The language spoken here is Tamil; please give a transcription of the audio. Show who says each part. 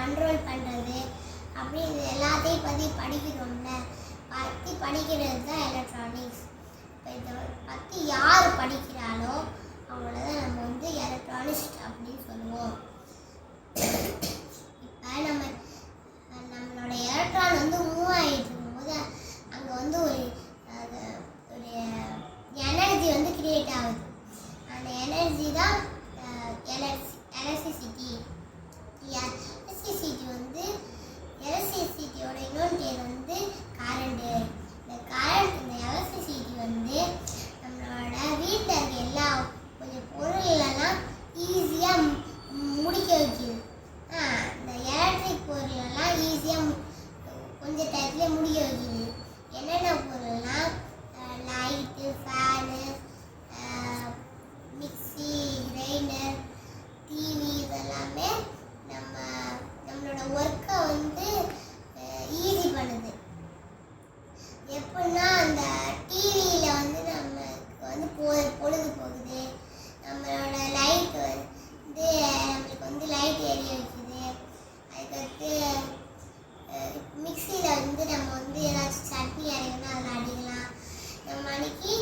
Speaker 1: கண்ட்ரோல் பண்ணுறது அப்படி இது எல்லாத்தையும் படிக்கிறோம்ல, படிக்கிறது தான் எலக்ட்ரானிக்ஸ். இப்போ இதை பற்றி யார் படிக்கிறாளோ அவங்கள தான் நம்ம வந்து எலக்ட்ரானிக்ஸ் அப்படின்னு சொல்லுவோம். இப்போ நம்மளோட எலக்ட்ரான் வந்து மூவ் ஆகிட்டு இருக்கும்போது அங்கே வந்து ஒரு எனர்ஜி வந்து கிரியேட் ஆகுது. அந்த எனர்ஜி தான் எலக்ட்ரிசிட்டி. எலக்ட்ரிசிட்டி வந்து எலக்ட்ரிசிட்டியோட இன்னொரு பேர் வந்து கரண்ட்டு. இந்த எலக்ட்ரிசிட்டி வந்து நம்மளோட வீட்டில் இருக்க எல்லா கொஞ்சம் பொருளெல்லாம் ஈஸியாக முடிக்க வைக்கிது. இந்த எலக்ட்ரிக் பொருளெல்லாம் ஈஸியாக கொஞ்சம் டயத்துலேயே முடிக்க வைக்கிது. என்னென்ன பொருள்லாம் light, fan, mixie, grinder, TV, இதெல்லாமே நம்மளோட ஒர்க்கை வந்து ஈஸி பண்ணுது. எப்படின்னா அந்த டிவியில் வந்து நமக்கு வந்து பொழுது போகுது, நம்மளோட லைட் வந்து நம்மளுக்கு வந்து லைட் எரிய வைக்குது. அதுக்கடுத்து மிக்சியில் வந்து நம்ம வந்து ஏதாச்சும் சட்னி அரைக்கணும்னா அதில் அடிக்கலாம். நம்ம அன்னைக்கு